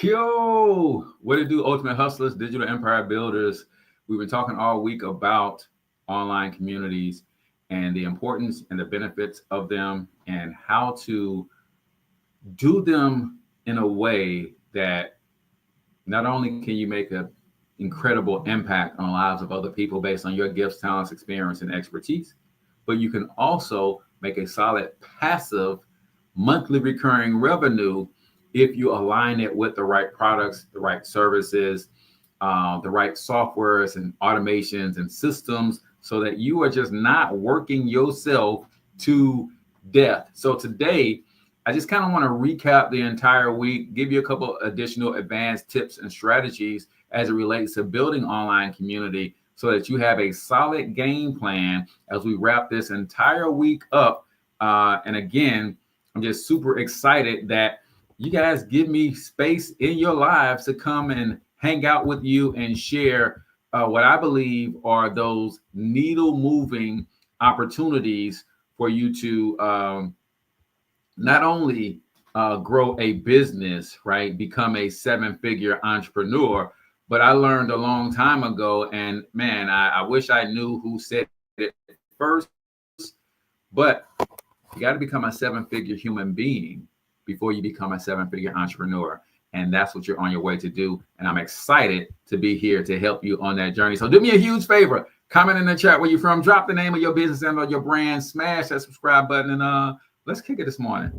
Yo, what it do, Ultimate Hustlers, Digital Empire Builders? We've been talking all week about online communities and the importance and the benefits of them and how to do them in a way that not only can you make an incredible impact on the lives of other people based on your gifts, talents, experience, and expertise, but you can also make a solid passive monthly recurring revenue if you align it with the right products, the right services, the right softwares and automations and systems so that you are just not working yourself to death. So today, I just kind of want to recap the entire week, give you a couple additional advanced tips and strategies as it relates to building online community so that you have a solid game plan as we wrap this entire week up. And again, I'm just super excited that you guys give me space in your lives to come and hang out with you and share what I believe are those needle moving opportunities for you to not only grow a business, right? Become a seven-figure entrepreneur. But I learned a long time ago, and man, I wish I knew who said it first, but you got to become a seven-figure human being before you become a seven-figure entrepreneur. And that's what you're on your way to do. And I'm excited to be here to help you on that journey. So do me a huge favor. Comment in the chat where you're from. Drop the name of your business and or your brand. Smash that subscribe button. And let's kick it this morning.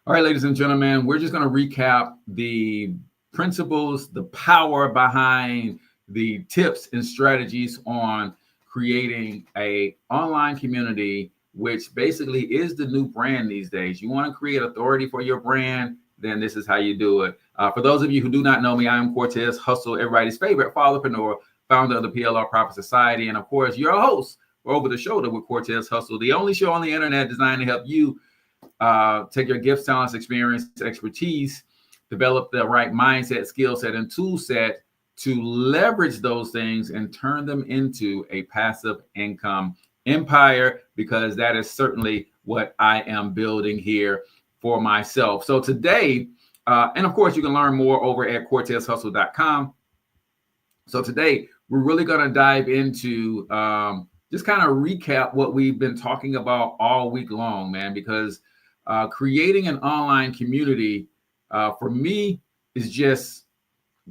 All right, ladies and gentlemen, we're just going to recap the principles, the power behind the tips and strategies on creating a online community, which basically is the new brand these days. You want to create authority for your brand, then this is how you do it. For those of you who do not know me, I am Cortez, Hustle, everybody's favorite followpreneur, founder of the PLR Profit Society, and of course, your host for Over the Shoulder with Cortez Hustle, the only show on the internet designed to help you take your gifts, talents, experience, expertise, develop the right mindset, skill set, and tool set to leverage those things and turn them into a passive income empire, because that is certainly what I am building here for myself. So today, and of course, you can learn more over at cortezhustle.com. So today, we're really going to dive into just kind of recap what we've been talking about all week long, man, because creating an online community for me is just,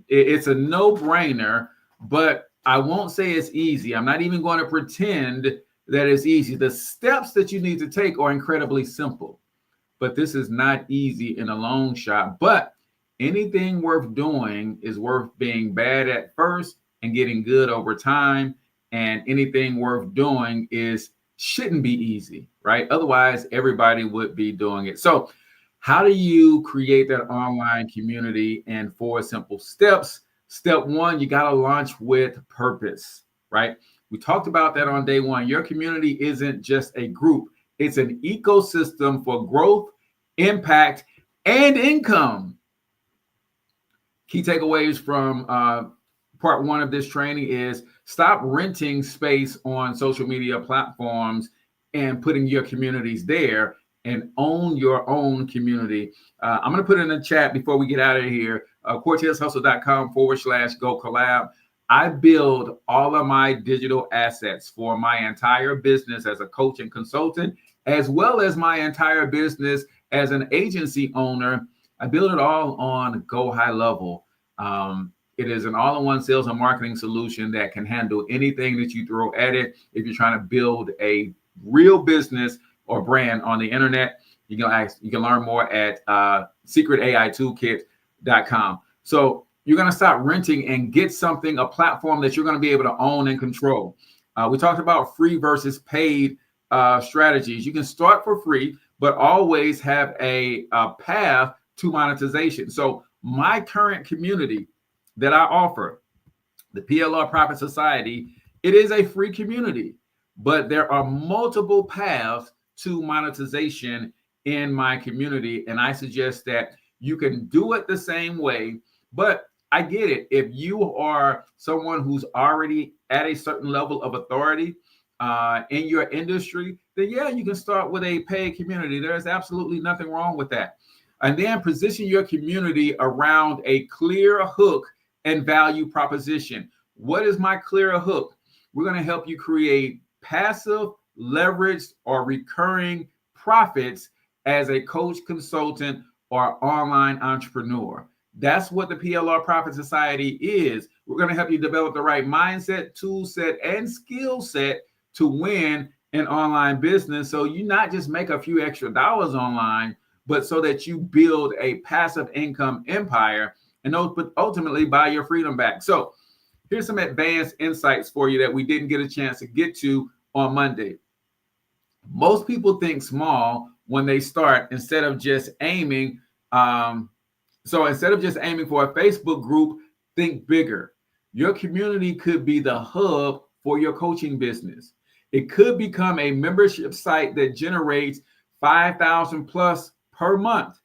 it's a no-brainer, but I won't say it's easy. I'm not even going to pretend that it's easy. The steps that you need to take are incredibly simple, but this is not easy in a long shot. But anything worth doing is worth being bad at first and getting good over time. And anything worth doing shouldn't be easy, right? Otherwise, everybody would be doing it. So how do you create that online community in 4 simple steps? Step 1, you got to launch with purpose, right? We talked about that on day 1. Your community isn't just a group. It's an ecosystem for growth, impact, and income. Key takeaways from part 1 of this training is stop renting space on social media platforms and putting your communities there, and own your own community. I'm going to put it in the chat before we get out of here, cortezhustle.com/go collab. I build all of my digital assets for my entire business as a coach and consultant, as well as my entire business as an agency owner. I build it all on Go High Level. It is an all-in-one sales and marketing solution that can handle anything that you throw at it. If you're trying to build a real business or brand on the internet, you can learn more at secretaitoolkit.com. So you're going to stop renting and get a platform that you're going to be able to own and control. We talked about free versus paid strategies. You can start for free, but always have a path to monetization. So my current community that I offer, the PLR Profit Society, it is a free community, but there are multiple paths to monetization in my community. And I suggest that you can do it the same way, but I get it. If you are someone who's already at a certain level of authority in your industry, then yeah, you can start with a paid community. There's absolutely nothing wrong with that. And then position your community around a clear hook and value proposition. What is my clear hook? We're going to help you create passive, leveraged, or recurring profits as a coach, consultant, or online entrepreneur. That's what the PLR Profit Society is. We're going to help you develop the right mindset, tool set, and skill set to win an online business. So you not just make a few extra dollars online, but so that you build a passive income empire and ultimately buy your freedom back. So here's some advanced insights for you that we didn't get a chance to get to on Monday. Most people think small when they start instead of just aiming. So instead of just aiming for a Facebook group, think bigger. Your community could be the hub for your coaching business. It could become a membership site that generates 5,000 plus per month.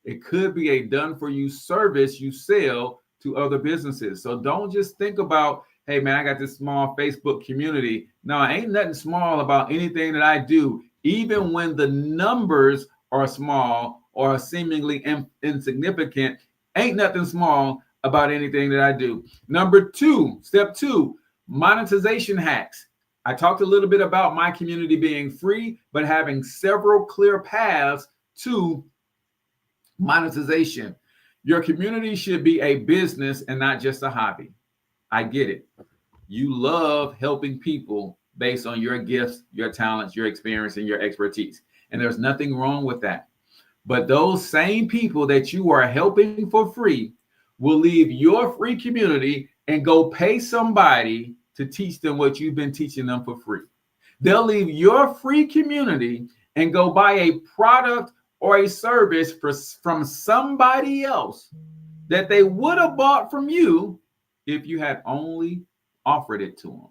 It could be a done-for-you service you sell to other businesses. So don't just think about, hey man, I got this small Facebook community. No, ain't nothing small about anything that I do, even when the numbers are small or seemingly insignificant. Ain't nothing small about anything that I do. Step two, monetization hacks. I talked a little bit about my community being free, but having several clear paths to monetization. Your community should be a business and not just a hobby. I get it. You love helping people based on your gifts, your talents, your experience, and your expertise. And there's nothing wrong with that. But those same people that you are helping for free will leave your free community and go pay somebody to teach them what you've been teaching them for free. They'll leave your free community and go buy a product or a service from somebody else that they would have bought from you if you had only offered it to them.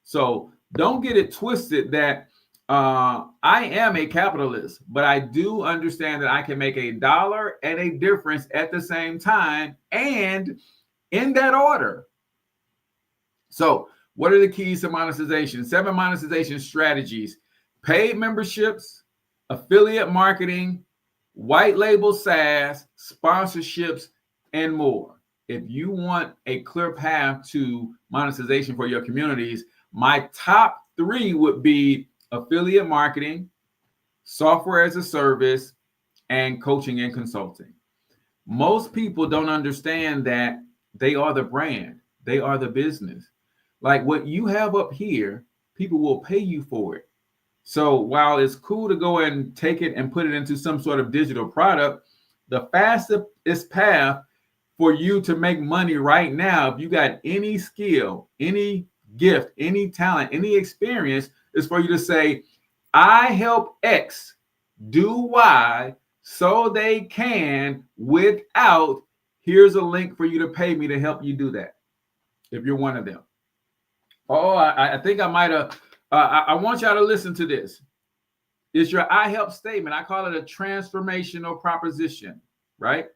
So don't get it twisted that I am a capitalist, but I do understand that I can make a dollar and a difference at the same time and in that order. So what are the keys to monetization? 7 monetization strategies: paid memberships, affiliate marketing, white label SaaS, sponsorships, and more. If you want a clear path to monetization for your communities, my top 3 would be affiliate marketing, software as a service, and coaching and consulting. Most people don't understand that they are the brand. They are the business. Like what you have up here, people will pay you for it. So while it's cool to go and take it and put it into some sort of digital product, the fastest path for you to make money right now, if you got any skill, any gift, any talent, any experience, is for you to say, I help X do Y so they can without, here's a link for you to pay me to help you do that. If you're one of them. Oh, I think I might have, I want y'all to listen to this. It's your I help statement. I call it a transformational proposition, right?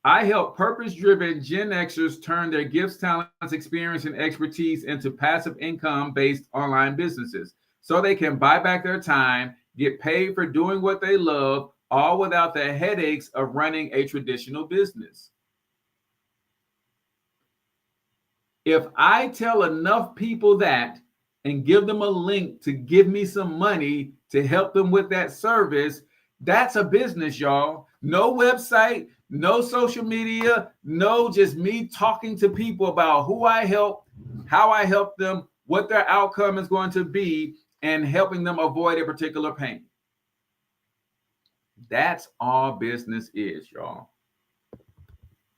I help purpose-driven Gen Xers turn their gifts, talents, experience, and expertise into passive income-based online businesses so they can buy back their time, get paid for doing what they love, all without the headaches of running a traditional business. If I tell enough people that and give them a link to give me some money to help them with that service, that's a business, y'all. No website, no social media, no just me talking to people about who I help, how I help them, what their outcome is going to be, and helping them avoid a particular pain. That's all business is, y'all.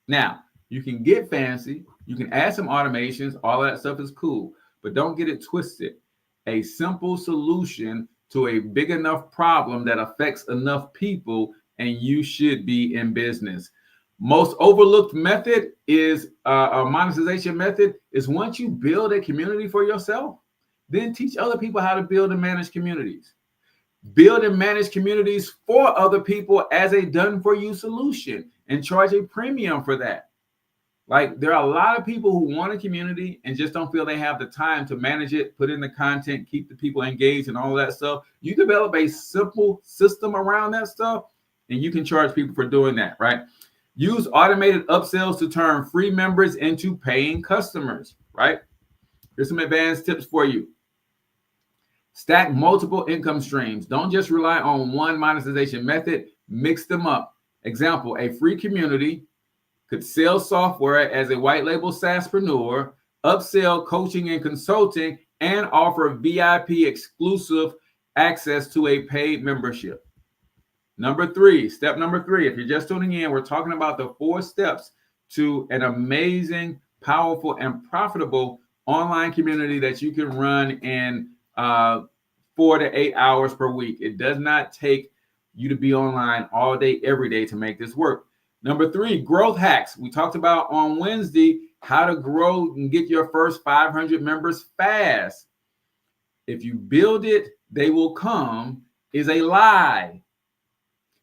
Now, you can get fancy. You can add some automations. All of that stuff is cool. But don't get it twisted. A simple solution to a big enough problem that affects enough people, and you should be in business. Most overlooked method is a monetization method is once you build a community for yourself, then teach other people how to build and manage communities. Build and manage communities for other people as a done-for-you solution and charge a premium for that. Like, there are a lot of people who want a community and just don't feel they have the time to manage it, put in the content, keep the people engaged and all that stuff. You develop a simple system around that stuff, and you can charge people for doing that, right? Use automated upsells to turn free members into paying customers, right? Here's some advanced tips for you. Stack multiple income streams. Don't just rely on one monetization method. Mix them up. Example, a free community could sell software as a white label SaaSpreneur, upsell coaching and consulting, and offer VIP exclusive access to a paid membership. Step number three, if you're just tuning in, we're talking about the 4 steps to an amazing, powerful, and profitable online community that you can run in 4 to 8 hours per week. It does not take you to be online all day, every day to make this work. Number 3, growth hacks. We talked about on Wednesday how to grow and get your first 500 members fast. If you build it, they will come is a lie.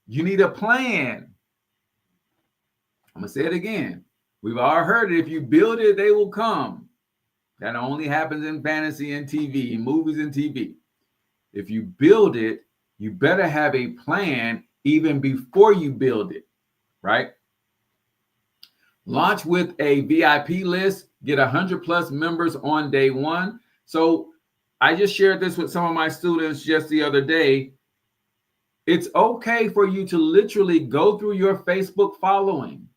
You need a plan. I'm going to say it again. We've all heard it. If you build it, they will come. That only happens in fantasy and TV, in movies and TV. If you build it, you better have a plan even before you build it, right? Launch with a VIP list, get 100 plus members on day 1. So I just shared this with some of my students just the other day. It's okay for you to literally go through your Facebook following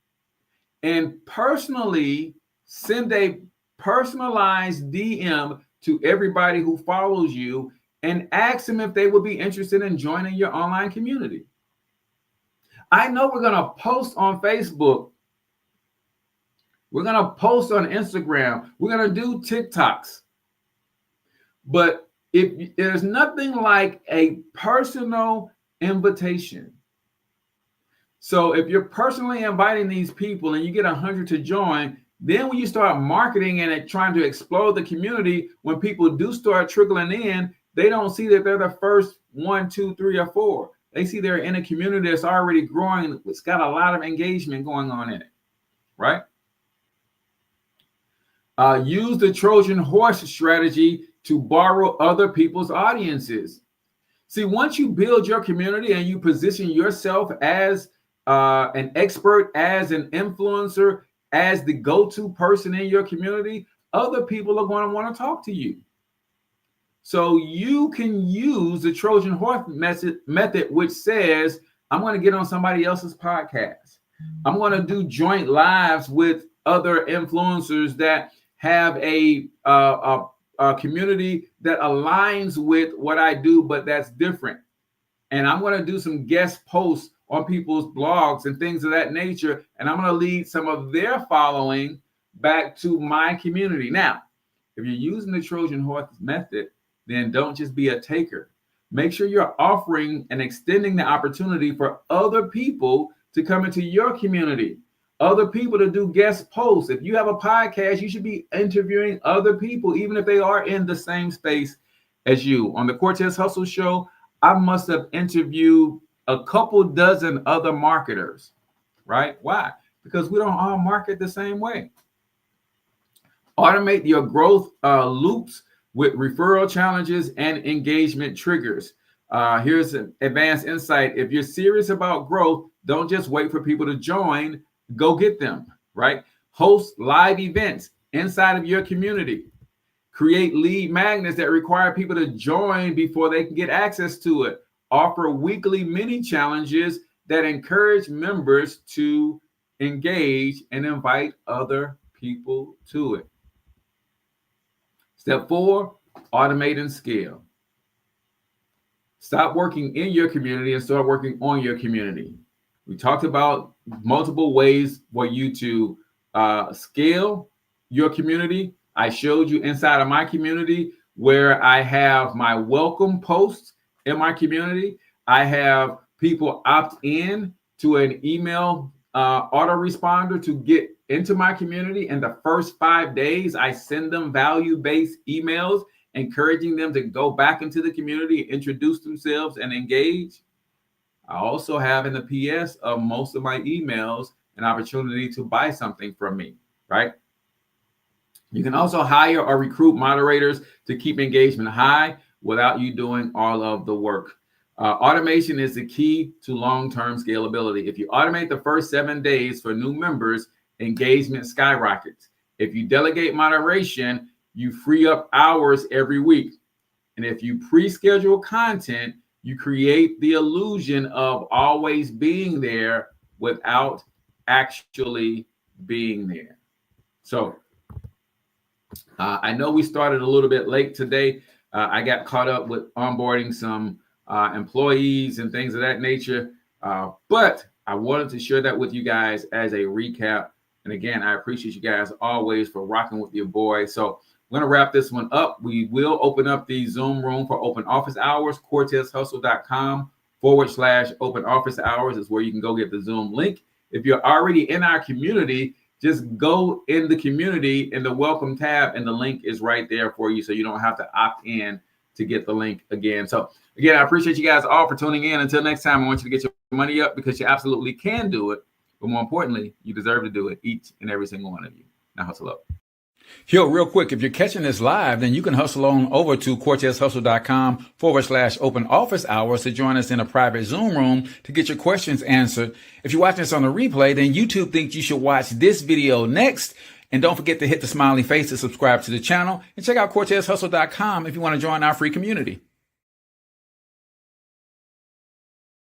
and personally send a personalized DM to everybody who follows you and ask them if they would be interested in joining your online community. I know we're going to post on Facebook. We're going to post on Instagram. We're going to do TikToks. But if there's nothing like a personal invitation. So if you're personally inviting these people and you get 100 to join, then when you start marketing and trying to explode the community, when people do start trickling in, they don't see that they're the first 1, 2, 3, or 4. They see they're in a community that's already growing. It's got a lot of engagement going on in it, right? Use the Trojan horse strategy to borrow other people's audiences. See, once you build your community and you position yourself as an expert, as an influencer, as the go-to person in your community, other people are going to want to talk to you. So you can use the Trojan horse method, which says, I'm going to get on somebody else's podcast. I'm going to do joint lives with other influencers that have a community that aligns with what I do, but that's different. And I'm going to do some guest posts on people's blogs and things of that nature. And I'm going to lead some of their following back to my community. Now, if you're using the Trojan horse method, then don't just be a taker. Make sure you're offering and extending the opportunity for other people to come into your community, other people to do guest posts. If you have a podcast, you should be interviewing other people, even if they are in the same space as you. On the Cortez Hustle Show, I must have interviewed a couple dozen other marketers, right? Why? Because we don't all market the same way. Automate your growth loops with referral challenges and engagement triggers. Here's an advanced insight. If you're serious about growth, don't just wait for people to join. Go get them, right? Host live events inside of your community. Create lead magnets that require people to join before they can get access to it. Offer weekly mini challenges that encourage members to engage and invite other people to it. Step 4, automate and scale. Stop working in your community and start working on your community. We talked about multiple ways for you to scale your community. I showed you inside of my community where I have my welcome posts in my community. I have people opt in to an email autoresponder to get into my community. And the first 5 days, I send them value-based emails, encouraging them to go back into the community, introduce themselves, and engage. I also have in the PS of most of my emails an opportunity to buy something from me. right? You can also hire or recruit moderators to keep engagement high without you doing all of the work. Automation is the key to long-term scalability. If you automate the first 7 days for new members, engagement skyrockets. If you delegate moderation, you free up hours every week. And if you pre-schedule content, you create the illusion of always being there without actually being there. So I know we started a little bit late today. I got caught up with onboarding some employees and things of that nature. But I wanted to share that with you guys as a recap. And again, I appreciate you guys always for rocking with your boy. So we're going to wrap this one up. We will open up the Zoom room for open office hours. CortezHustle.com/open office hours is where you can go get the Zoom link. If you're already in our community, just go in the community in the welcome tab, and the link is right there for you. So you don't have to opt in to get the link again. So again, I appreciate you guys all for tuning in. Until next time, I want you to get your money up because you absolutely can do it. But more importantly, you deserve to do it, each and every single one of you. Now hustle up. Yo, real quick, if you're catching this live, then you can hustle on over to CortezHustle.com/open office hours to join us in a private Zoom room to get your questions answered. If you're watching this on the replay, then YouTube thinks you should watch this video next. And don't forget to hit the smiley face to subscribe to the channel and check out CortezHustle.com if you want to join our free community.